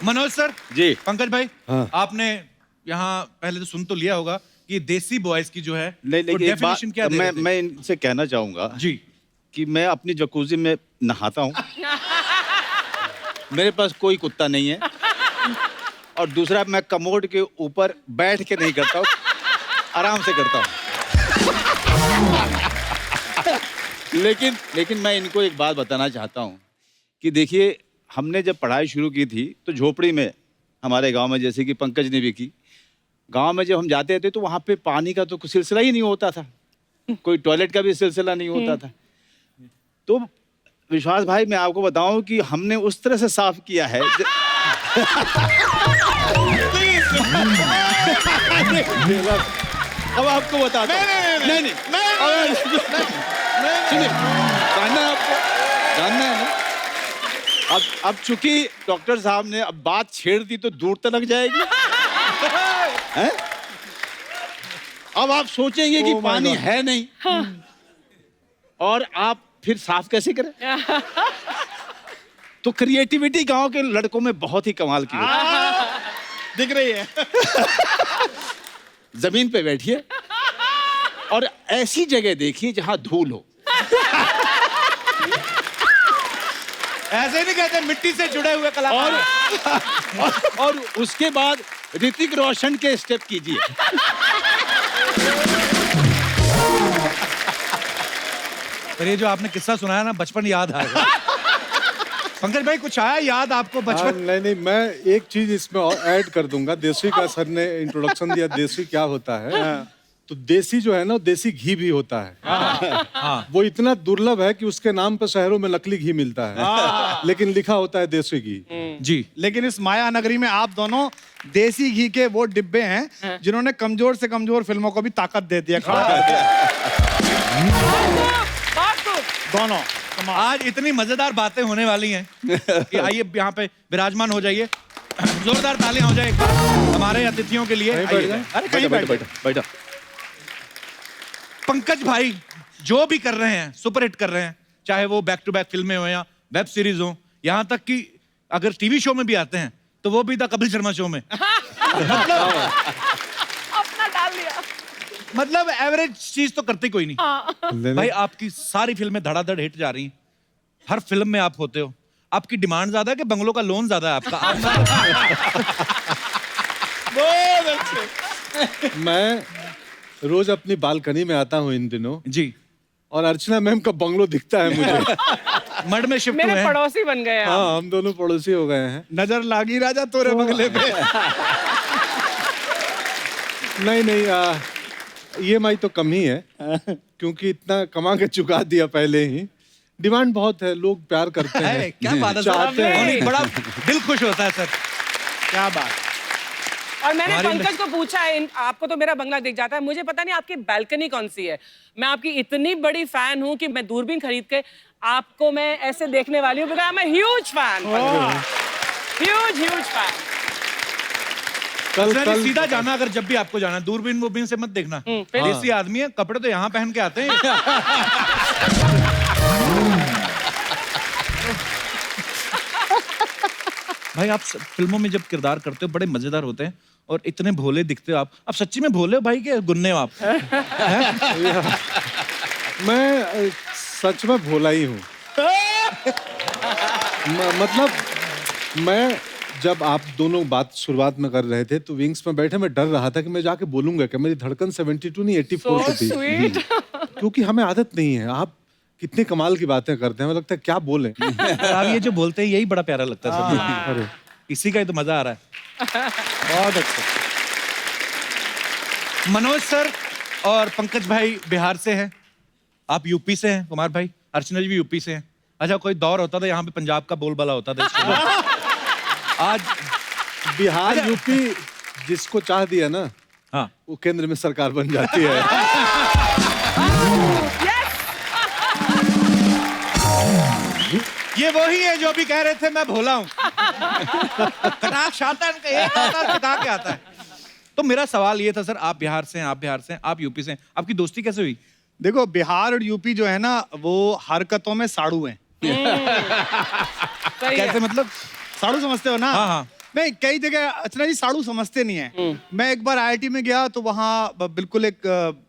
Manoj sir जी। पंकज भाई हाँ। आपने यहाँ पहले तो सुन तो लिया होगा कि देसी बॉयज की जो है नहीं वो लेकिन एक बात डेफिनेशन क्या दे रहे थे? मैं इनसे कहना चाहूंगा जी कि मैं अपनी जकूजी में नहाता हूँ। मेरे पास कोई कुत्ता नहीं है और दूसरा मैं कमोड के ऊपर बैठ के नहीं करता हूँ, आराम से करता हूँ। लेकिन मैं इनको एक बात बताना चाहता हूँ कि देखिए, हमने जब पढ़ाई शुरू की थी तो झोपड़ी में हमारे गांव में, जैसे कि पंकज ने भी की, गांव में जब हम जाते थे तो वहाँ पे पानी का तो कोई सिलसिला ही नहीं होता था, कोई टॉयलेट का भी सिलसिला नहीं होता था। तो विश्वास भाई, मैं आपको बताऊं कि हमने उस तरह से साफ किया है अब आपको बताता हूं। नहीं सुनिए, जानना है ना। अब चूंकि डॉक्टर साहब ने अब बात छेड़ दी तो दूर तक जाएगी हैं? अब आप सोचेंगे कि पानी है नहीं और आप फिर साफ कैसे करें? तो क्रिएटिविटी गांव के लड़कों में बहुत ही कमाल की होती है। दिख रही है। जमीन पे बैठिए और ऐसी जगह देखिए जहां धूल हो। ऐसे नहीं कहते, मिट्टी से जुड़े हुए कलाकार। और उसके बाद ऋतिक रोशन के स्टेप कीजिए। पर ये जो आपने किस्सा सुनाया ना, बचपन याद आ गया। पंकज भाई कुछ आया याद आपको बचपन? नहीं, मैं एक चीज इसमें और ऐड कर दूंगा। देसी का सर ने इंट्रोडक्शन दिया, देसी क्या होता है। तो देसी जो है ना, देसी घी भी होता है। वो इतना दुर्लभ है कि उसके नाम पर शहरों में नकली घी मिलता है, लेकिन लिखा होता है देसी घी। जी। लेकिन इस माया नगरी में आप दोनों देसी घी के वो डिब्बे हैं जिन्होंने कमजोर से कमजोर फिल्मों को भी ताकत दे दिया, खड़ा कर दिया। दोनों आज इतनी मजेदार बातें होने वाली हैं कि आइए यहाँ पे विराजमान हो जाइए। जोरदार तालियां हो जाए एक बार हमारे अतिथियों के लिए। अरे कहीं बैठो। पंकज भाई जो भी कर रहे हैं, सुपर हिट कर रहे हैं, चाहे वो बैक टू बैक फिल्में हो या वेब सीरीज हो, यहाँ तक कि अगर टीवी शो में भी आते हैं तो वो भी द कपिल शर्मा शो में। मतलब एवरेज चीज तो करते कोई नहीं। भाई आपकी सारी फिल्में धड़ाधड़ हिट जा रही हैं, हर फिल्म में आप होते हो। आपकी डिमांड ज्यादा है कि बंगलों का लोन ज्यादा है आपका? बहुत अच्छे। मैं रोज अपनी बालकनी में आता हूँ इन दिनों जी। और अर्चना मैम का बंगलो दिखता है मुझे। मड में शिफ्ट हुए मेरे हैं। पड़ोसी बन गए आप। हाँ, हम दोनों पड़ोसी हो गए हैं। नजर लागी राजा तोरे बंगले पे। नहीं, EMI तो कम ही है, क्योंकि इतना कमा के चुका दिया पहले ही। डिमांड बहुत है, लोग प्यार करते हैं, क्या बात है सर, चाहते हैं। बड़ा दिल खुश होता है सर। क्या बात। और मैंने पंकज को पूछा है, आपको तो मेरा बंगला दिख जाता है, मुझे पता नहीं आपकी बालकनी कौन सी है। मैं आपकी इतनी बड़ी फैन हूँ कि मैं दूरबीन खरीद के आपको मैं ऐसे देखने वाली हूँ, because I am a huge fan. Huge fan. कल सीधा जाना, अगर जब भी आपको जाना, दूरबीन वूरबीन से मत देखना। देसी आदमी है, कपड़े तो यहाँ पहन के आते हैं। भाई आप फिल्मों में जब किरदार करते हो बड़े मजेदार होते हैं और इतने भोले दिखते हो आप सच्ची में भोले हो भाई के गुन्ने हो आप? मैं सच में भोला ही हूँ। मतलब मैं जब आप दोनों बात शुरुआत में कर रहे थे तो विंग्स में बैठे मैं डर रहा था कि मैं जाके बोलूंगा कि मेरी धड़कन 72 नहीं 84 So थी। sweet। क्योंकि हमें आदत नहीं है। आप कितने कमाल की बातें करते हैं, हमें लगता है क्या बोलें। आप ये जो बोलते हैं यही बड़ा प्यारा लगता है सर। अरे इसी का ही तो मजा आ रहा है। बहुत अच्छा। मनोज सर और पंकज भाई बिहार से हैं, आप यूपी से हैं, कुमार भाई अर्चना जी भी यूपी से हैं। अच्छा, कोई दौर होता था यहाँ पे पंजाब का बोलबाला होता था। आज बिहार यूपी जिसको चाह दिया ना, हाँ, वो केंद्र में सरकार बन जाती है। ये वही है जो अभी कह रहे थे मैं भोला हूँ। कटाक्ष आता है इनका, एक आता है, कटा के आता है। तो मेरा सवाल ये था सर, आप बिहार से हैं, आप बिहार से हैं, आप यूपी से हैं, आपकी दोस्ती कैसे हुई? देखो, बिहार और यूपी जो है ना, वो हरकतों में साड़ू हैं। सही है। कैसे मतलब? साड़ू समझते हो ना? हाँ हाँ। नहीं, कई जगह अर्चना जी साड़ू समझते नहीं है। मैं एक बार आईआईटी में गया तो वहाँ बिल्कुल एक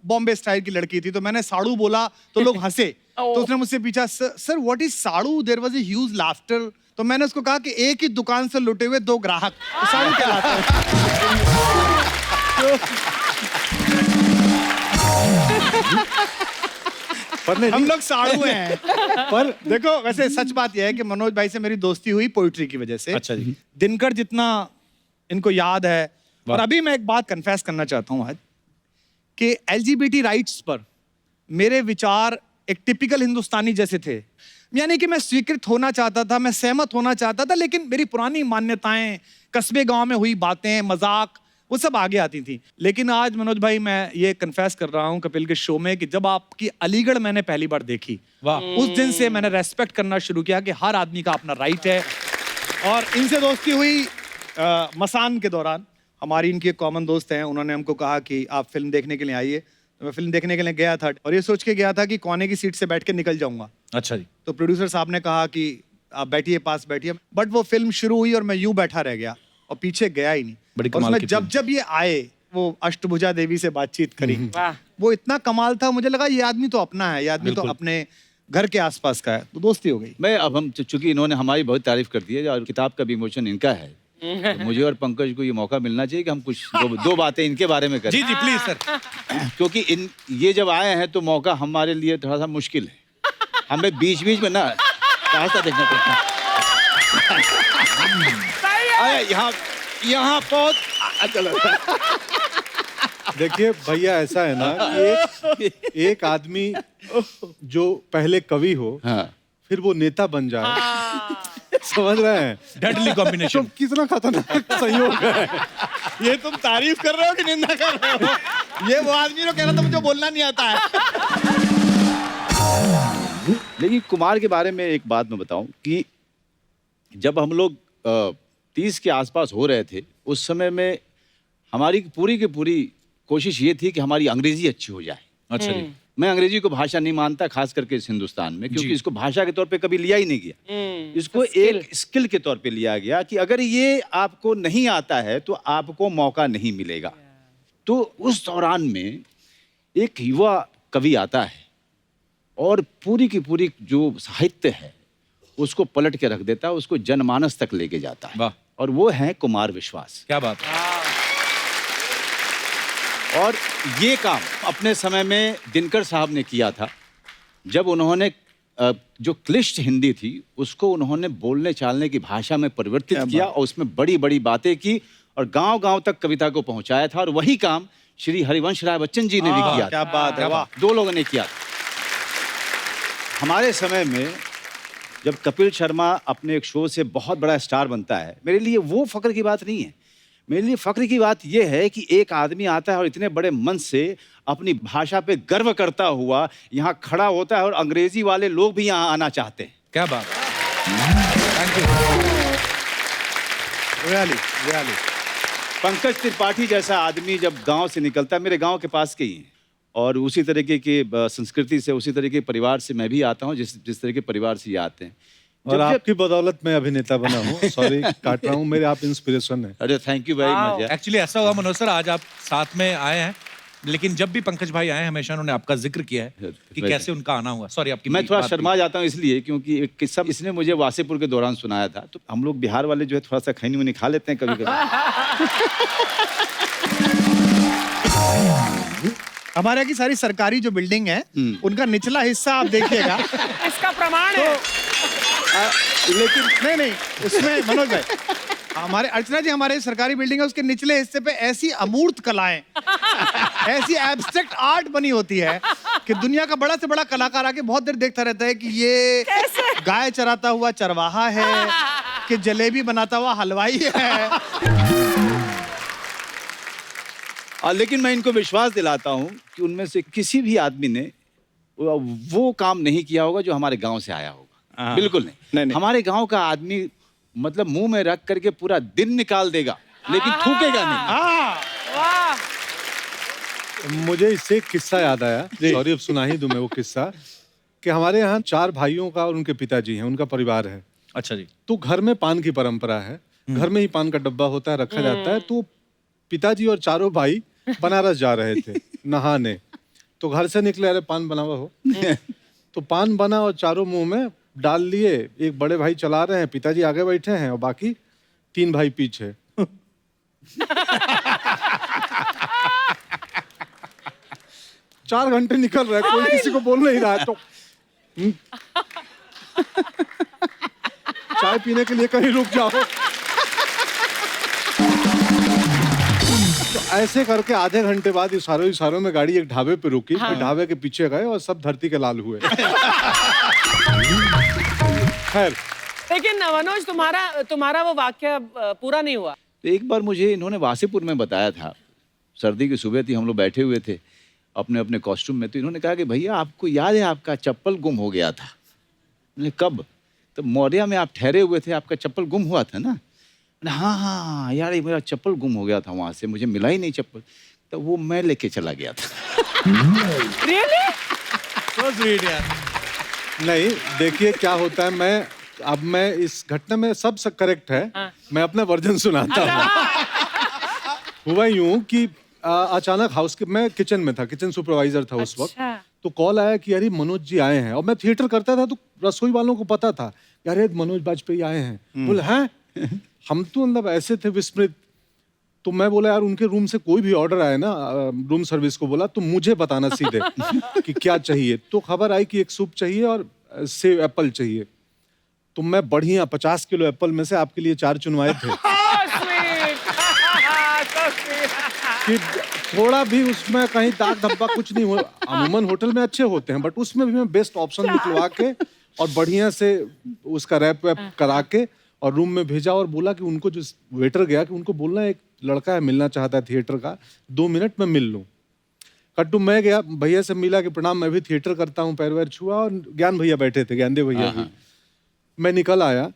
बॉम्बे स्टाइल की लड़की थी, तो मैंने साड़ू बोला तो लोग हंसे। तो उसने मुझसे पूछा, सर व्हाट इज साड़ू? There was a huge laughter. तो मैंने उसको कहा कि एक ही दुकान से लुटे हुए 2 ग्राहक, तो साड़ू कहलाता है। पर नहीं, हम लोग साड़ू हैं। पर देखो, वैसे सच बात यह है कि मनोज भाई से मेरी दोस्ती हुई पोइट्री की वजह से। अच्छा जी। दिनकर जितना इनको याद है, और अभी मैं एक बात कन्फेस करना चाहता हूं आज, कि एलजीबीटी राइट्स पर मेरे विचार एक टिपिकल हिंदुस्तानी जैसे थे। यानी कि मैं स्वीकृत होना चाहता था, मैं सहमत होना चाहता था, लेकिन मेरी पुरानी मान्यताएं, कस्बे गांव में हुई बातें, मजाक, वो सब आगे आती थी। लेकिन आज मनोज भाई, मैं ये कन्फेस कर रहा हूं कपिल के शो में कि जब आपकी अलीगढ़ मैंने पहली बार देखी, वाह, उस दिन से मैंने रेस्पेक्ट करना शुरू किया कि हर आदमी का अपना राइट है। और इनसे दोस्ती हुई मसान के दौरान। हमारी इनकी एक कॉमन दोस्त हैं, उन्होंने हमको कहा कि आप फिल्म देखने के लिए आइए। तो मैं फिल्म देखने के लिए गया था और ये सोच के गया था कि कोने की सीट से बैठ के निकल जाऊंगा। अच्छा जी। तो प्रोड्यूसर साहब ने कहा कि आप बैठिए, पास बैठिए। बट वो फिल्म शुरू हुई और मैं यूं बैठा रह गया और पीछे गया ही नहीं। बड़ी और कमाल उसमें की जब जब ये आए, वो अष्टभुजा देवी से बातचीत करी, वाह। वो इतना कमाल था, मुझे लगा ये आदमी तो अपना है, ये आदमी तो बिल्कुल। अपने घर के आसपास का है। तो दोस्ती हो गई। मैं अब हम चूंकि इन्होंने हमारी बहुत तारीफ कर दी है और किताब का विमोचन इनका है, तो मुझे और पंकज को ये मौका मिलना चाहिए कि हम कुछ दो बातें इनके बारे में करें। जी जी प्लीज सर। क्योंकि ये जब आए हैं तो मौका हमारे लिए थोड़ा सा मुश्किल है। हमें बीच बीच में ना रास्ता देखना पड़ता है। सही है। अरे यहाँ बहुत देखिए भैया, ऐसा है ना कि एक आदमी जो पहले कवि हो, हाँ। फिर वो नेता बन जाए, समझ रहे हैं? डेडली तो कॉम्बिनेशन। कितना खतरनाक संयोग है। ये तुम तारीफ कर रहे हो कि निंदा कर रहे हो? ये वो आदमी जो कह रहा था मुझे बोलना नहीं आता है। लेकिन कुमार के बारे में एक बात मैं बताऊं कि जब हम लोग 30 के आसपास हो रहे थे, उस समय में हमारी पूरी की पूरी कोशिश ये थी कि हमारी अंग्रेजी अच्छी हो जाए। अच्छा जी। मैं अंग्रेजी को भाषा नहीं मानता, खास करके इस हिंदुस्तान में, क्योंकि जी। इसको भाषा के तौर पे कभी लिया ही नहीं गया। इसको एक स्किल के तौर पे लिया गया कि अगर ये आपको नहीं आता है तो आपको मौका नहीं मिलेगा। तो उस दौरान में एक युवा कवि आता है और पूरी की पूरी जो साहित्य है उसको पलट के रख देता है, उसको जनमानस तक लेके जाता है। वाह। और वो है कुमार विश्वास। क्या बात। और ये काम अपने समय में दिनकर साहब ने किया था, जब उन्होंने जो क्लिष्ट हिंदी थी उसको उन्होंने बोलने चालने की भाषा में परिवर्तित किया और उसमें बड़ी बड़ी बातें की और गांव-गांव तक कविता को पहुंचाया था। और वही काम श्री हरिवंश राय बच्चन जी ने भी किया था। क्या बात है, वाह। 2 लोगों ने किया था। हमारे समय में जब कपिल शर्मा अपने एक शो से बहुत बड़ा स्टार बनता है, मेरे लिए वो फक्र की बात नहीं है। मेरे लिए फक्र की बात यह है कि एक आदमी आता है और इतने बड़े मन से अपनी भाषा पे गर्व करता हुआ यहाँ खड़ा होता है और अंग्रेजी वाले लोग भी यहाँ आना चाहते हैं। क्या बात। Thank you. Really. Pankaj Tripathi जैसा आदमी जब गांव से निकलता है, मेरे गांव के पास के ही हैं, और उसी तरीके की संस्कृति से, उसी तरीके के परिवार से मैं भी आता हूँ जिस तरह के परिवार से ये आते हैं। और आपकी बदौलत मैं अभिनेता बना हूँ। सॉरी काट रहा हूँ, मेरे आप इंस्पिरेशन है। अरे थैंक यू वेरी मच यार। एक्चुअली ऐसा हुआ मनोज सर, आज आप साथ में आए हैं, लेकिन जब भी पंकज भाई आए हमेशा उन्होंने आपका जिक्र किया है कि कैसे उनका आना हुआ। सॉरी आपकी मैं थोड़ा बात शर्मा जाता हूँ इसलिए क्योंकि एक किस्सा इसने मुझे वासेपुर के दौरान सुनाया था। तो हम लोग बिहार वाले जो है थोड़ा सा खैनी वनी खा लेते हैं कभी कभी। हमारे यहाँ की सारी सरकारी जो बिल्डिंग है, उनका निचला हिस्सा आप देखिएगा। इसका प्रमाण है। लेकिन नहीं, उसमें मनोज भाई, हमारे अर्चना जी, हमारे सरकारी बिल्डिंग है, उसके निचले हिस्से पे ऐसी अमूर्त कलाएं, ऐसी एब्स्ट्रैक्ट आर्ट बनी होती है कि दुनिया का बड़ा से बड़ा कलाकार आके बहुत देर देखता रहता है कि ये गाय चराता हुआ चरवाहा है कि जलेबी बनाता हुआ हलवाई है। लेकिन मैं इनको विश्वास दिलाता हूँ कि उनमें से किसी भी आदमी ने वो काम नहीं किया होगा जो हमारे गांव से आया होगा। बिल्कुल नहीं। हमारे गांव का आदमी मतलब मुंह में रख करके पूरा दिन निकाल देगा, लेकिन थूकेगा नहीं। वाह। मुझे इससे एक किस्सा याद आया, सॉरी अब सुना ही दूं मैं वो किस्सा, कि हमारे यहाँ 4 भाइयों का और उनके पिताजी हैं, उनका परिवार है। अच्छा जी। तो घर में पान की परंपरा है, घर में ही पान का डब्बा होता है, रखा जाता है। तो पिताजी और चारों भाई बनारस जा रहे थे नहाने, तो घर से निकले, अरे पान बना हुआ हो तो पान बना और चारों मुंह में डाल लिए। एक बड़े भाई चला रहे हैं, पिताजी आगे बैठे हैं और बाकी 3 भाई पीछे। 4 घंटे निकल रहे हैं, कोई किसी को बोल नहीं रहा है। तो चाय पीने के लिए कहीं रुक जाओ। तो ऐसे करके आधे घंटे बाद इशारों में गाड़ी एक ढाबे पे रुकी। फिर ढाबे के पीछे गए और सब धरती के लाल हुए। खैर, लेकिन मनोज, तुम्हारा वो वाक्य पूरा नहीं हुआ। तो एक बार मुझे इन्होंने वासेपुर में बताया था, सर्दी की सुबह थी, हम लोग बैठे हुए थे अपने अपने कॉस्ट्यूम में। तो इन्होंने कहा कि भैया आपको याद है आपका चप्पल गुम हो गया था? मैंने कब? तो मौर्या में आप ठहरे हुए थे, आपका चप्पल गुम हुआ था ना? हाँ हाँ यार, ये मेरा चप्पल गुम हो गया था, वहां से मुझे मिला ही नहीं चप्पल। तो वो मैं लेके चला गया था। Really? So sweet यार। नहीं, देखिए क्या होता है, मैं इस घटना में सब करेक्ट है। मैं अपना वर्जन सुनाता हूँ। हुआ यूं कि अचानक मैं किचन में था, किचन सुपरवाइजर था उस वक्त। तो कॉल आया कि अरे मनोज जी आए हैं। और मैं थिएटर करता था तो रसोई वालों को पता था कि अरे मनोज बाजपेयी आए हैं। बोले हैं? हम तो मतलब ऐसे थे विस्मृत। तो मैं बोला यार उनके रूम से कोई भी ऑर्डर आए ना, रूम सर्विस को बोला तो मुझे बताना सीधे कि क्या चाहिए। तो खबर आई कि एक सूप चाहिए और सेब एप्पल चाहिए। तो मैं बढ़िया 50 किलो एप्पल में से आपके लिए 4 चुनवाए थे। कि थोड़ा भी उसमें कहीं दाग धब्बा कुछ नहीं हुआ। अमूमन होटल में अच्छे होते हैं, बट उसमें भी मैं बेस्ट ऑप्शन निकलवा के और बढ़िया से उसका रैप वैप करा के और रूम में भेजा। और बोला कि उनको, जो वेटर गया, कि उनको बोलना एक लड़का है मिलना चाहता है थिएटर का, 2 मिनट में मिल लूँ। कट्टू मैं गया, भैया से मिला कि प्रणाम, मैं भी थिएटर करता हूँ, पैर वैर छुआ। और ज्ञान भैया बैठे थे, ज्ञानदेव भैया भी। मैं निकल आया।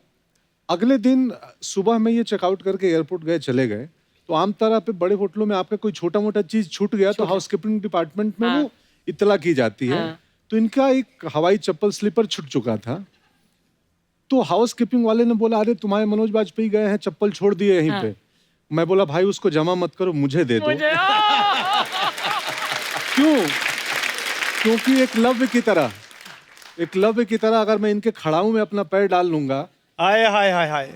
अगले दिन सुबह में ये चेकआउट करके एयरपोर्ट गए, चले गए। तो आम तरह पे बड़े होटलों में आपका कोई छोटा मोटा चीज छूट गया तो हाउसकीपिंग डिपार्टमेंट में वो इत्तला की जाती है। तो इनका एक हवाई चप्पल स्लीपर छूट चुका था। तो हाउसकीपिंग वाले ने बोला अरे तुम्हारे मनोज बाजपेयी गए हैं, चप्पल छोड़ दिए यहीं पे। मैं बोला भाई उसको जमा मत करो, मुझे दे दो। क्यों? क्योंकि एकलव्य की तरह अगर मैं इनके खड़ाऊ में अपना पैर डाल लूंगा। हाय हाय हाय हाय।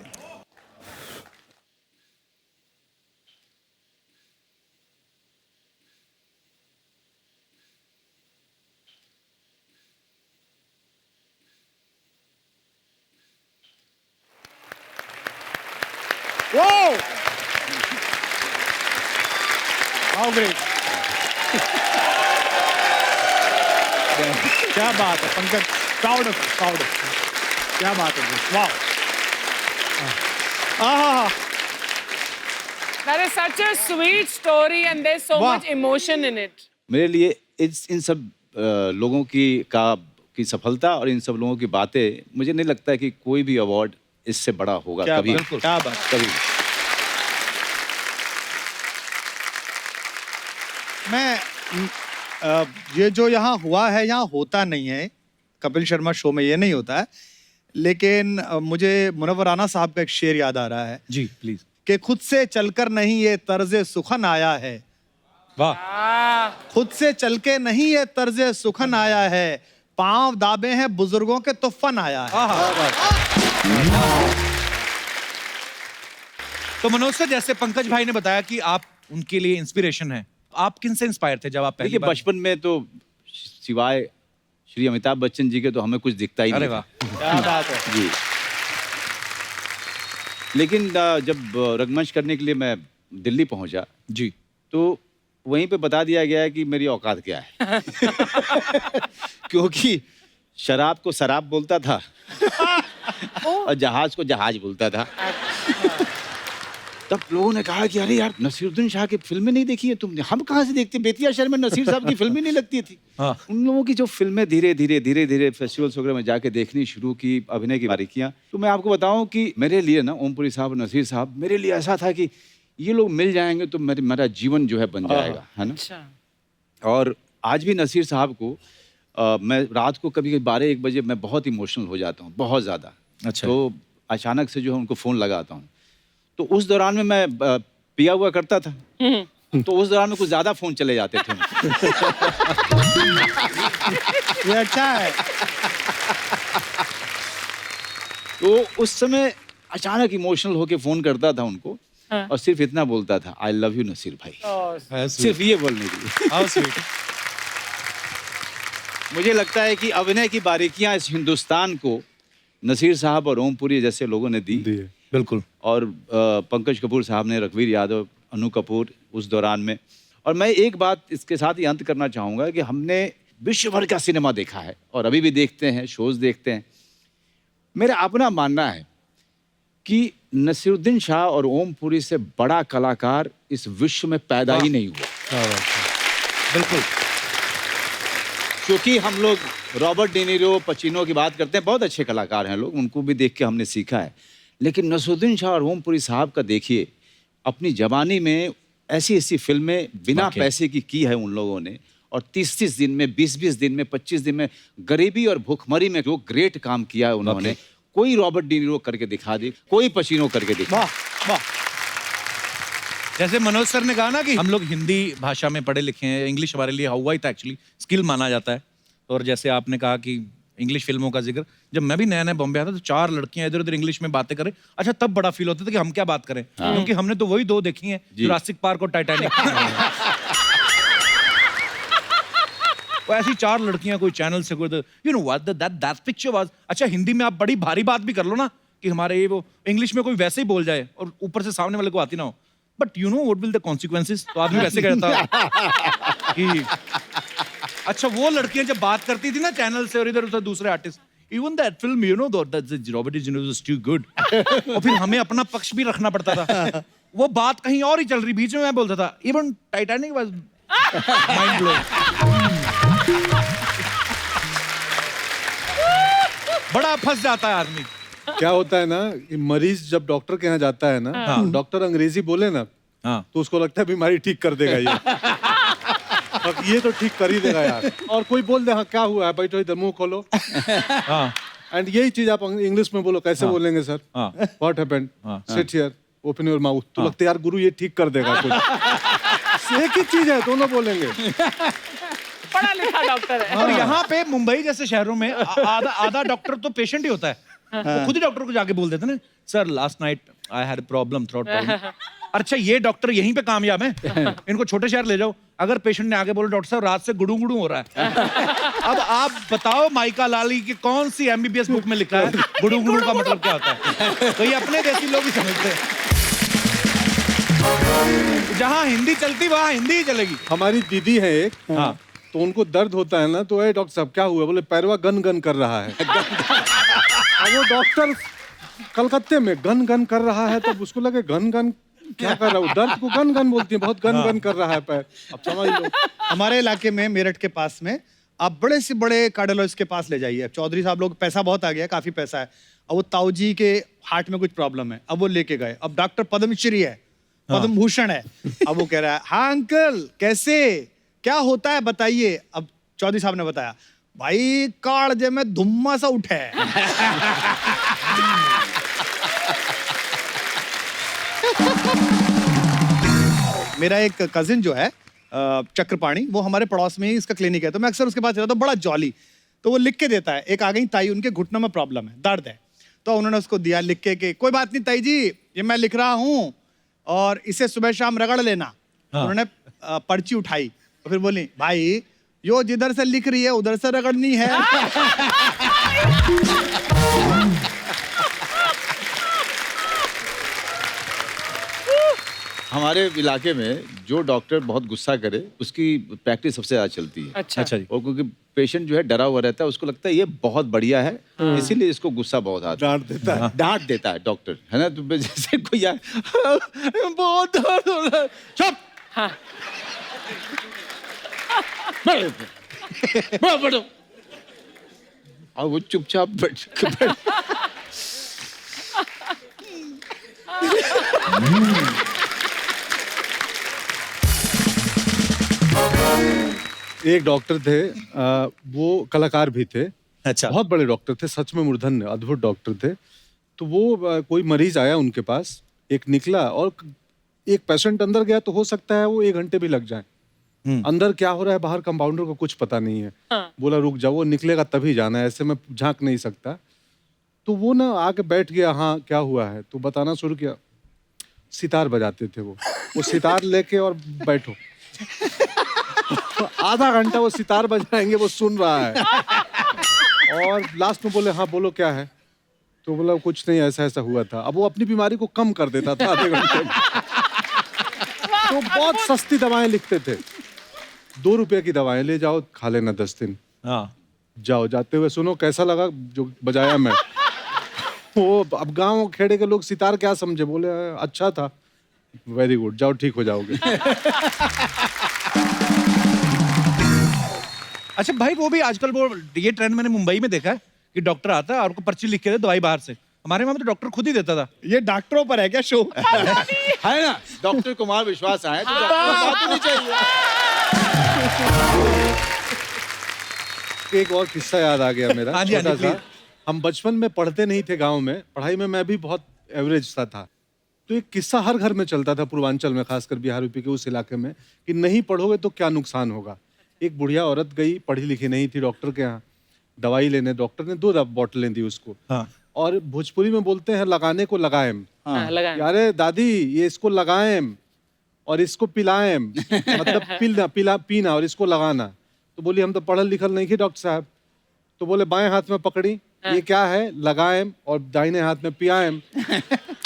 Whoa! How great! क्या बात है पंकज, प्राउड ऑफ क्या बात है, वाह। That is such a sweet story and there's so वाह। much emotion in it. मेरे लिए इन सब लोगों की सफलता और इन सब लोगों की बातें, मुझे नहीं लगता है कि कोई भी अवार्ड इससे बड़ा होगा कभी। क्या बात। कभी। मैं ये जो यहाँ हुआ है, यहाँ होता नहीं है। कपिल शर्मा शो में ये नहीं होता है। लेकिन मुझे मुनव्वर राना साहब का एक शेर याद आ रहा है जी प्लीज। कि खुद से चलकर नहीं ये तर्जे सुखन आया है। वाह। खुद से चल के नहीं ये तर्जे सुखन आया है, पांव दाबे हैं बुजुर्गों के तो फन आया है। तो मनोज सर, जैसे पंकज भाई ने बताया कि आप उनके लिए इंस्पिरेशन है, आप किन से इंस्पायर थे जब आप पहली देखिए बार? बचपन में तो सिवाय श्री अमिताभ बच्चन जी के तो हमें कुछ दिखता ही नहीं अरे था। वाह। क्या बात है। जी। लेकिन जब रंगमंच करने के लिए मैं दिल्ली पहुंचा जी, तो वहीं पे बता दिया गया है कि मेरी औकात क्या है। क्योंकि शराब को शराब बोलता था और जहाज को जहाज बोलता था। तब लोगों ने कहा कि अरे यार नसीरुद्दीन शाह की फिल्में नहीं देखी है तुमने? हम कहाँ से देखते, बेतिया शहर में नसीर साहब की फिल्में नहीं लगती थी। हाँ। उन लोगों की जो फिल्में धीरे धीरे फेस्टिवल्स वगैरह में जाके देखनी शुरू की, अभिनय की बारीकियां। तो मैं आपको बताऊं कि मेरे लिए ना ओमपुरी साहब, नसीर साहब, मेरे लिए ऐसा था कि ये लोग मिल जाएंगे तो मेरा जीवन जो है बन जाएगा, है ना। अच्छा। और आज भी नसीर साहब को मैं रात को कभी 12-1 बजे मैं बहुत इमोशनल हो जाता हूँ, बहुत ज़्यादा। अच्छा। तो अचानक से जो है उनको फ़ोन लगाता हूँ, तो उस दौरान में मैं पिया हुआ करता था, तो उस दौरान में कुछ ज्यादा फोन चले जाते थे। ये अच्छा है। तो उस समय अचानक इमोशनल होके फोन करता था उनको, और सिर्फ इतना बोलता था, आई लव यू नसीर भाई। सिर्फ ये बोलने के लिए। How sweet. मुझे लगता है कि अभिनय की बारीकियां इस हिंदुस्तान को नसीर साहब और ओमपुरी जैसे लोगों ने दी। बिल्कुल। और पंकज कपूर साहब ने, रणवीर यादव, अनु कपूर उस दौरान में। और मैं एक बात इसके साथ ही अंत करना चाहूँगा कि हमने विश्व भर का सिनेमा देखा है और अभी भी देखते हैं, शोज देखते हैं। मेरा अपना मानना है कि नसीरुद्दीन शाह और ओमपुरी से बड़ा कलाकार इस विश्व में पैदा ही नहीं हुआ। बिल्कुल। क्योंकि हम लोग रॉबर्ट डेनिरो, पचिनो की बात करते हैं, बहुत अच्छे कलाकार हैं लोग, उनको भी देख के हमने सीखा है। लेकिन नसीरुद्दीन शाह और ओमपुरी साहब का देखिए, अपनी जवानी में ऐसी ऐसी फिल्में बिना पैसे की है उन लोगों ने, और 30-30 दिन में, 20-20 दिन में, 25 दिन में गरीबी और भूखमरी में जो ग्रेट काम किया है उन्होंने। कोई रॉबर्ट डेनिरो करके दिखा दे, कोई पचिनो करके दिखा। वाह वाह। जैसे मनोज सर ने कहा ना कि हम लोग हिंदी भाषा में पढ़े लिखे हैं, इंग्लिश हमारे लिए हवाई था, एक्चुअली स्किल माना जाता है। और जैसे आपने कहा कि इंग्लिश फिल्मों का जिक्र, जब मैं भी नया नया बॉम्बे आता तो 4 लड़कियां इधर उधर इंग्लिश में बातें करें, अच्छा तब बड़ा फील होता था कि हम क्या बात करें, क्योंकि हमने तो वही 2 देखी हैं, जुरासिक पार्क और टाइटैनिक। वो ऐसी 4 लड़कियां कोई चैनल से कोई, you know what that picture was. अच्छा हिंदी में आप बड़ी भारी बात भी कर लो ना कि हमारे ये वो, इंग्लिश में कोई वैसे ही बोल जाए और ऊपर से सामने वाले को आती ना हो, but you know what will the consequences, तो आदमी वैसे कहता कि अच्छा वो लड़कियां जब बात करती थी ना चैनल से और इधर उधर दूसरे artist, even that film you know that Robert D निरो वाज टू गुड, और फिर हमें अपना पक्ष भी रखना पड़ता था। वो बात कहीं और ही चल रही, बीच में मैं बोलता था even Titanic was mind blowing. बड़ा फंस जाता है आदमी। क्या होता है ना कि मरीज जब डॉक्टर के यहाँ जाता है ना, डॉक्टर अंग्रेजी बोले ना, तो उसको लगता है बीमारी ठीक कर देगा ये। और ये तो ठीक कर ही देगा यार। और कोई बोल दे हाँ क्या हुआ है, बैठो इधर मुंह खोलो, एंड यही चीज आप इंग्लिश में बोलो, कैसे बोलेंगे sir? What happened, sit here, open your mouth, तो लगता है यार गुरु ये ठीक कर देगा कुछ। एक ही चीज है, दोनों बोलेंगे। पढ़ा लिखा डॉक्टर है। और यहाँ पे मुंबई जैसे शहरों में आधा डॉक्टर तो पेशेंट ही होता है, वो खुद ही डॉक्टर को जाके बोल देते ना, sir last night I had problem, throat problem. अच्छा ये डॉक्टर यहीं पे कामयाब है, इनको छोटे शहर ले जाओ। अगर पेशेंट ने आगे बोला डॉक्टर साहब रात से गुड़ू गुड़ू हो रहा है, अब आप बताओ माइका लाली की कौन सी एमबीबीएस बुक में लिखा है गुड़ू गुड़ू का मतलब क्या होता है? तो ये अपने देसी लोग ही समझते हैं। जहाँ हिंदी चलती वहाँ हिंदी ही चलेगी। हमारी दीदी है एक, हाँ, तो उनको दर्द होता है ना, तो ए डॉक्टर साहब क्या हुआ, बोले पैरवा गन गन कर रहा है। अब वो डॉक्टर कलकत्ते में गन गन कर रहा है, तब उसको लगे गन गन क्या कर रहा है, दर्द को गन गन बोलती है, बहुत गन गन कर रहा है पैर। अब समझ लो। हमारे इलाके में, मेरठ के पास में, आप बड़े से बड़े कार्डियोलॉजिस्ट के पास ले जाइए। चौधरी साहब लोग, पैसा बहुत आ गया, काफी पैसा है, अब वो ताऊ जी के हार्ट में कुछ प्रॉब्लम है, अब वो लेके गए। अब डॉक्टर पद्मश्री है, पद्म भूषण है, अब वो कह रहा है हाँ अंकल कैसे, क्या होता है बताइए। अब चौधरी साहब ने बताया, भाई कालजे में धुम्मा सा उठे। मेरा एक कजिन जो है चक्रपाणी, वो हमारे पड़ोस में ही इसका क्लिनिक है, तो मैं अक्सर उसके पास जाता हूँ, बड़ा जॉली। तो वो लिख के देता है, एक आ गई ताई, उनके घुटनों में प्रॉब्लम है, दर्द है, तो उन्होंने उसको दिया लिख के कोई बात नहीं ताई जी, ये मैं लिख रहा हूँ और इसे सुबह शाम रगड़ लेना। उन्होंने पर्ची उठाई और फिर बोली, भाई यो जिधर से लिख रही है उधर से रगड़नी है। हमारे इलाके में जो डॉक्टर बहुत गुस्सा करे उसकी प्रैक्टिस सबसे ज्यादा चलती है। अच्छा जी। और क्योंकि पेशेंट जो है डरा हुआ रहता है, उसको लगता है ये बहुत बढ़िया है, इसीलिए इसको गुस्सा बहुत आता है, डांट देता है डॉक्टर, है ना। तो जैसे कोई यार बहुत दर्द हो रहा है, चुप, हाँ। बैठो, और वो चुपचाप बैठ। एक डॉक्टर थे, वो कलाकार भी थे, अच्छा, बहुत बड़े डॉक्टर थे, सच में मूर्धन्य अद्भुत डॉक्टर थे। तो वो कोई मरीज आया उनके पास, एक निकला और एक पेशेंट अंदर गया तो हो सकता है वो 1 घंटे भी लग जाए। अंदर क्या हो रहा है बाहर कंपाउंडर को कुछ पता नहीं है। बोला रुक जाओ, वो निकलेगा तभी जाना है, ऐसे मैं झांक नहीं सकता। तो वो ना आके बैठ गया, हाँ क्या हुआ है, तो बताना शुरू किया। सितार बजाते थे वो सितार लेके और बैठो। तो आधा घंटा वो सितार बजाएंगे, वो सुन रहा है और लास्ट में बोले हाँ बोलो क्या है, तो बोला कुछ नहीं, ऐसा ऐसा हुआ था। अब वो अपनी बीमारी को कम कर देता था आधे घंटे में। तो बहुत सस्ती दवाएं लिखते थे, 2 रुपए की दवाएं ले जाओ, खा लेना 10 दिन। हाँ जाओ, जाते हुए सुनो कैसा लगा जो बजाया मैं। वो अब गांव खेड़े के लोग सितार क्या समझे, बोले अच्छा था, वेरी गुड, जाओ ठीक हो जाओगे। अच्छा भाई, वो भी आजकल वो ये ट्रेंड मैंने मुंबई में देखा है कि डॉक्टर आता है और को पर्ची लिख के दे दवाई बाहर से। हमारे वहां में तो डॉक्टर खुद ही देता था। ये डॉक्टरों पर है क्या शो? है ना, डॉक्टर कुमार विश्वास आए तो डॉक्टर को बात होनी चाहिए। एक और किस्सा याद आ गया मेरा, हाँ जी, हाँ जी, छोटा सा। प्लीज। हम बचपन में पढ़ते नहीं थे गांव में, पढ़ाई में मैं भी बहुत एवरेज सा था। तो एक किस्सा हर घर में चलता था पूर्वांचल में, खासकर बिहार यूपी के उस इलाके में, कि नहीं पढ़ोगे तो क्या नुकसान होगा। एक बुढ़िया औरत गई, पढ़ी लिखी नहीं थी, डॉक्टर के यहाँ दवाई लेने। डॉक्टर ने 2 बोतलें दी उसको। हाँ। और भोजपुरी में बोलते हैं लगाने को लगाएम। हाँ, लगाएं। अरे दादी ये इसको लगाएम और इसको पिलाएम, मतलब पीना और इसको लगाना। तो बोली हम तो पढ़ल लिखल नहीं थे डॉक्टर साहब। तो बोले बाएं हाथ में पकड़ी, ये क्या है, लगाएम, और दाहिने हाथ में पियाएम।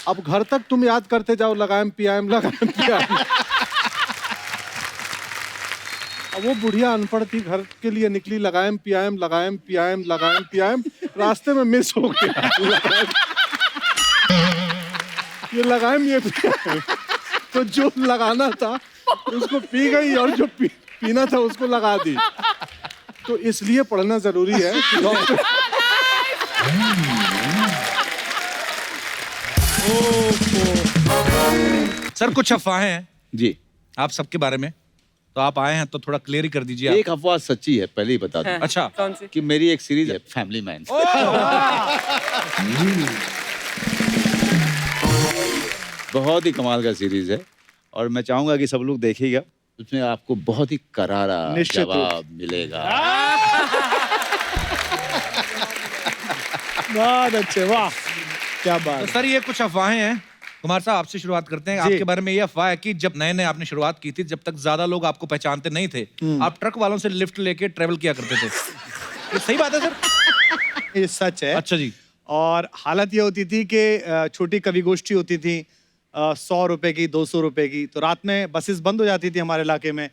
अब घर तक तुम याद करते जाओ, लगाएम पियाएम लगाएम पियाएम। अब वो बुढ़िया अनपढ़ थी, घर के लिए निकली, लगाएम पियाएम लगाएम पियाएम लगाएम पियाएम, रास्ते में मिस हो गया। ये लगाएम ये पियाएम, तो जो लगाना था उसको पी गई और जो पीना था उसको लगा दी। तो इसलिए पढ़ना जरूरी है कि डॉक्टर। सर कुछ अफवाहें हैं जी, आप सबके बारे में, तो आप आए हैं तो थोड़ा क्लियर ही कर दीजिए आप। एक अफवाह सच्ची है, पहले ही बता दूं। अच्छा। कौन सी? कि मेरी एक सीरीज है फैमिली मैन। बहुत ही कमाल का सीरीज है और मैं चाहूंगा कि सब लोग देखिएगा, उसमें आपको बहुत ही करारा निश्चित रूप। जवाब मिलेगा। बहुत अच्छे, वाह क्या तो बात। सर ये कुछ अफवाहें हैं, कुमार साहब आपसे शुरुआत करते हैं। जी। आपके बारे में ये अफवाह है कि जब नए नए आपने शुरुआत की थी, जब तक ज्यादा लोग आपको पहचानते नहीं थे, आप ट्रक वालों से लिफ्ट लेके ट्रेवल किया करते थे। ये सही बात है सर? ये सच है। अच्छा जी। और हालत ये होती थी कि छोटी कवि गोष्ठी होती थी, 100 रुपए की, 200 रुपए की। तो रात में बसेस बंद हो जाती थी हमारे इलाके में,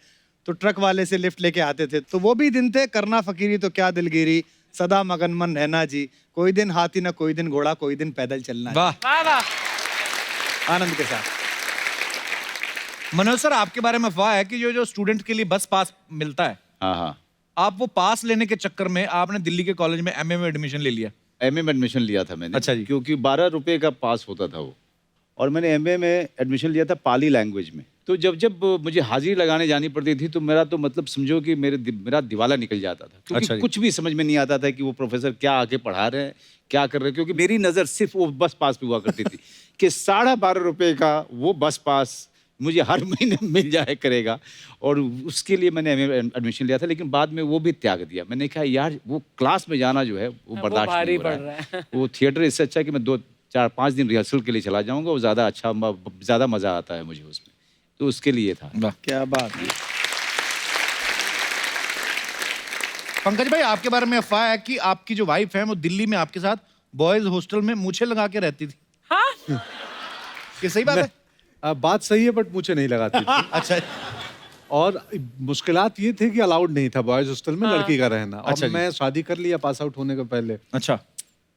तो ट्रक वाले से लिफ्ट लेके आते थे। तो वो भी दिन थे, करना फकीरी तो क्या दिलगिरी, सदा मगन मन रहना जी, कोई दिन हाथी ना कोई दिन घोड़ा, कोई दिन पैदल चलना। वाह। वाह वाह। आनंद के साथ। मनोज सर आपके बारे में अफवाह है कि जो स्टूडेंट के लिए बस पास मिलता है, हाँ हाँ, आप वो पास लेने के चक्कर में आपने दिल्ली के कॉलेज में एमए में एडमिशन ले लिया। एमए में एडमिशन लिया था मैंने। अच्छा जी। क्योंकि 12 रुपए का पास होता था वो, और मैंने एमए में एडमिशन लिया था पाली लैंग्वेज में। तो जब जब मुझे हाजिरी लगाने जानी पड़ती थी तो मेरा तो मतलब समझो कि मेरा दिवाला निकल जाता था, क्योंकि अच्छा जी। कुछ भी समझ में नहीं आता था कि वो प्रोफेसर क्या आके पढ़ा रहे हैं, क्या कर रहे हैं। क्योंकि मेरी नज़र सिर्फ वो बस पास पे हुआ करती थी कि 12.5 रुपए का वो बस पास मुझे हर महीने मिल जाए करेगा, और उसके लिए मैंने एडमिशन लिया था। लेकिन बाद में वो भी त्याग दिया। मैंने कहा यार वो क्लास में जाना जो है वो बर्दाश्त भारी नहीं हो पड़ रहा रहा है। वो थिएटर इससे अच्छा कि मैं 2-4-5 दिन रिहर्सल के लिए चला जाऊंगा, वो ज़्यादा अच्छा, ज़्यादा मज़ा आता है मुझे उसमें, तो उसके लिए था। वाह। क्या बात है। पंकज भाई आपके बारे में अफवाह है कि आपकी जो वाइफ है वो दिल्ली में आपके साथ बॉयज हॉस्टल में मूछें लगा के रहती थी। हाँ? ये सही बात है? बात सही है बट मुझे नहीं लगाती थी। अच्छा। और मुश्किलात ये थे कि अलाउड नहीं था बॉयज हॉस्टल में लड़की का रहना। अच्छा और जी। मैं शादी कर लिया पास आउट होने के पहले, अच्छा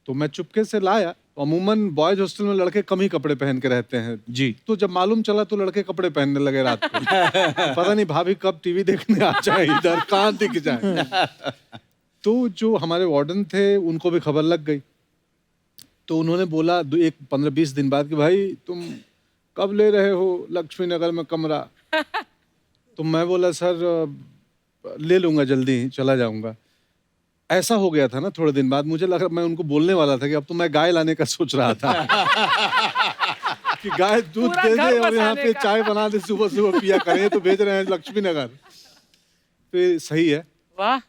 तो मैं चुपके से लाया। अमूमन बॉयज हॉस्टल में लड़के कम ही कपड़े पहन के रहते हैं जी। तो जब मालूम चला तो लड़के कपड़े पहनने लगे रात को। पता नहीं भाभी कब टीवी देखने आ जाए, इधर कहाँ दिख जाए। तो जो हमारे वार्डन थे उनको भी खबर लग गई, तो उन्होंने बोला 15-20 दिन बाद कि भाई तुम कब ले रहे हो लक्ष्मी नगर में कमरा। तो मैं बोला सर ले लूंगा, जल्दी ही चला जाऊंगा। ऐसा हो गया था ना, थोड़े दिन बाद मुझे लगा, मैं उनको बोलने वाला था कि अब तो मैं गाय लाने का सोच रहा था। कि गाय दूध पूरा दे घर दे और यहाँ बसाने पे का। चाय बना दे सुबह सुबह पिया करें, तो भेज रहे हैं लक्ष्मी नगर। तो ये सही है। वाह,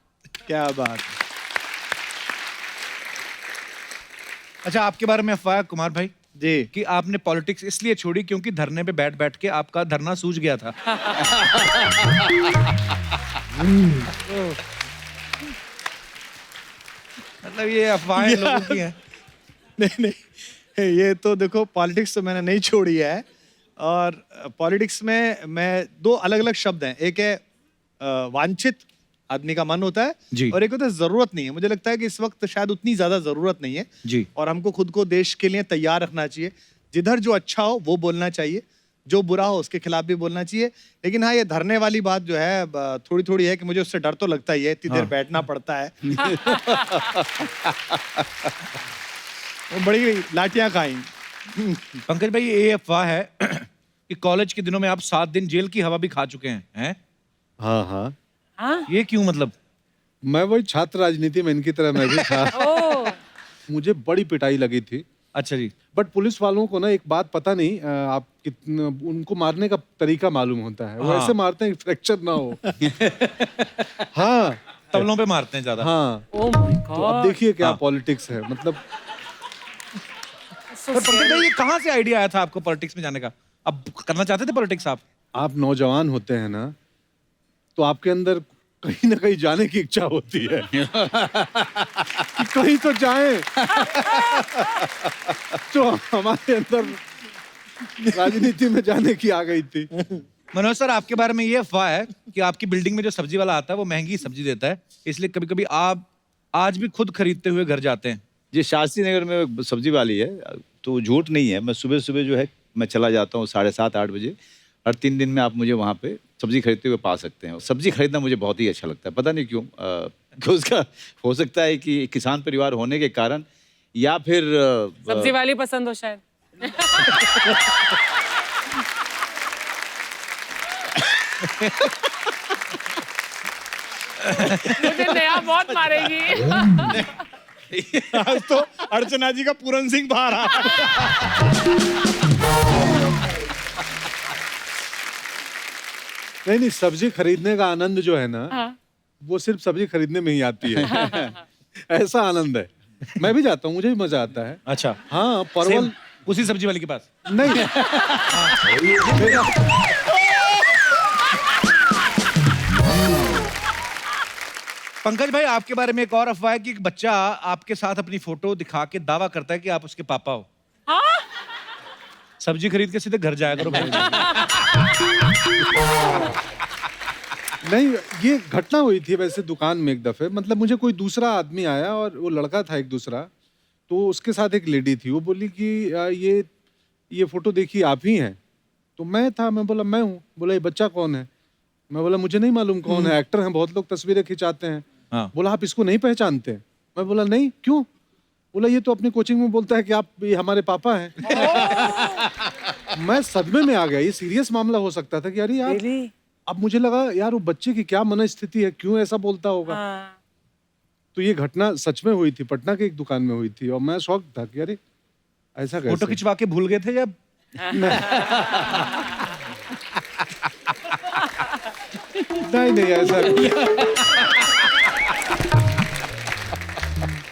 क्या बात है। अच्छा, आपके बारे में अफवाह है कुमार भाई जी। कि आपने पॉलिटिक्स इसलिए छोड़ी क्योंकि धरने पे बैठ बैठ के आपका धरना सूझ गया था। मतलब ये अफवाहें लोगों की हैं। नहीं नहीं, ये तो देखो, पॉलिटिक्स तो मैंने नहीं छोड़ी है। और पॉलिटिक्स में मैं दो अलग अलग शब्द हैं, एक है वांछित, आदमी का मन होता है जी। और एक होता है जरूरत नहीं है। मुझे लगता है कि इस वक्त शायद उतनी ज्यादा जरूरत नहीं है जी। और हमको खुद को देश के लिए तैयार रखना चाहिए। जिधर जो अच्छा हो वो बोलना चाहिए, जो बुरा हो उसके खिलाफ भी बोलना चाहिए। लेकिन हाँ, ये धरने वाली बात जो है थोड़ी थोड़ी है कि मुझे उससे डर तो लगता ही है, इतनी देर बैठना पड़ता है। वो बड़ी लाठियां खाई। पंकज भाई, ये अफवाह है कि कॉलेज के दिनों में आप 7 दिन जेल की हवा भी खा चुके हैं? हाँ हाँ, हाँ, ये क्यों मतलब? मैं वही छात्र राजनीति में इनकी तरह मैं भी था। ओ, मुझे बड़ी पिटाई लगी थी। अच्छा जी। बट पुलिस वालों को ना एक बात पता नहीं, आप कितना उनको मारने का तरीका मालूम होता है। वो हाँ। ऐसे मारते हैं कि फ्रैक्चर ना हो। हाँ तबलों पे मारते हैं ज्यादा। हाँ। ओ माय तो अब गॉड। देखिए क्या हाँ। पॉलिटिक्स है, मतलब पर पंकज भाई, ये कहाँ से आइडिया आया था आपको पॉलिटिक्स में जाने का? अब करना चाहते थे पॉलिटिक्स आप? आप नौजवान होते हैं ना, तो आपके अंदर कहीं ना कहीं जाने की इच्छा होती है कि कहीं तो जाएं। तो हमारे अंदर राजनीति में जाने की आ गई थी। मनोज सर, आपके बारे में ये अफवाह है कि आपकी बिल्डिंग में जो सब्जी वाला आता है वो महंगी सब्जी देता है, इसलिए कभी कभी आप आज भी खुद खरीदते हुए घर जाते हैं। जी, शास्त्री नगर में एक सब्जी वाली है, तो झूठ नहीं है। मैं सुबह सुबह जो है मैं चला जाता हूँ 7:30-8 बजे। हर 3 दिन में आप मुझे वहाँ पे सब्जी खरीदते हुए पा सकते हैं। सब्जी खरीदना मुझे बहुत ही अच्छा लगता है, पता नहीं क्यों। कि उसका हो सकता है कि किसान परिवार होने के कारण, या फिर सब्जी वाली पसंद हो शायद। मुझे नया बहुत मारेगी। आज तो अर्चना जी का पूरन सिंह बाहर आ रहा है। नहीं, सब्जी खरीदने का आनंद जो है ना, हाँ। वो सिर्फ सब्जी खरीदने में ही आती है। ऐसा आनंद है। मैं भी जाता हूँ, मुझे भी मजा आता है। अच्छा, हाँ, परवल सेम, उसी सब्जी वाले के पास। नहीं। पंकज भाई, आपके बारे में एक और अफवाह है कि एक बच्चा आपके साथ अपनी फोटो दिखा के दावा करता है कि आप उसके पापा हो। हाँ? सब्जी खरीद के सीधे घर जाया करो भाई। नहीं, ये घटना हुई थी वैसे दुकान में एक दफे। मतलब मुझे कोई दूसरा आदमी आया और वो लड़का था एक दूसरा, तो उसके साथ एक लेडी थी। वो बोली कि ये फोटो देखिए, आप ही हैं। तो मैं था, मैं बोला मैं हूँ। बोला ये बच्चा कौन है? मैं बोला मुझे नहीं मालूम कौन है, एक्टर हैं, बहुत लोग तस्वीरें खिंचाते हैं। हाँ। बोला आप इसको नहीं पहचानते? मैं बोला नहीं, क्यों? बोला ये तो अपनी कोचिंग में बोलता है कि आप ये हमारे पापा हैं। मैं सदमे में आ गया। ये सीरियस मामला हो सकता था कि अरे यार। Really? अब मुझे लगा यार वो बच्चे की क्या मनस्थिति है, क्यों ऐसा बोलता होगा। हाँ। तो ये घटना सच में हुई थी, पटना के एक दुकान में हुई थी और मैं शॉक था कि अरे ऐसा फोटो कैसे। खिंचवा के भूल गए थे या? नहीं ऐसा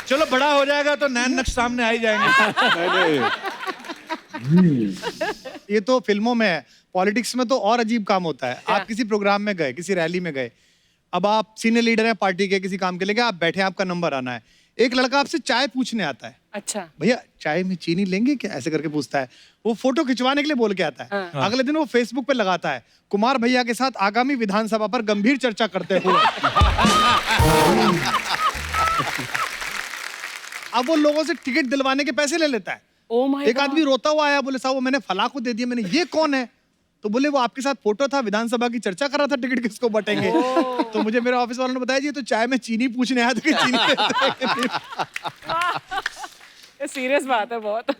चलो, बड़ा हो जाएगा तो नैन नक्श सामने आ ही जाएंगे। नहीं। ये तो फिल्मों में है, पॉलिटिक्स में तो और अजीब काम होता है। आप किसी प्रोग्राम में गए, किसी रैली में गए, अब आप सीनियर लीडर हैं पार्टी के, किसी काम के लिए गए, आप बैठे, आपका नंबर आना है। एक लड़का आपसे चाय पूछने आता है, अच्छा। भैया चाय में चीनी लेंगे क्या, ऐसे करके पूछता है। वो फोटो खिंचवाने के लिए बोल के आता है। हाँ। अगले दिन वो फेसबुक पे लगाता है, कुमार भैया के साथ आगामी विधानसभा पर गंभीर चर्चा करते हुए। अब वो लोगों से टिकट दिलवाने के पैसे ले लेता है। Oh my एक God. आदमी रोता हुआ आया, बोले साहब वो मैंने फला को दे दिया। मैंने, ये कौन है? तो बोले वो आपके साथ फोटो था, विधानसभा की चर्चा कर रहा था, टिकट किसको बटेंगे। तो मुझे मेरे ऑफिस वालों ने बताया जी तो चाय में चीनी पूछने आया था कि चीनी देते हैं कि नहीं। ये सीरियस बात है बहुत।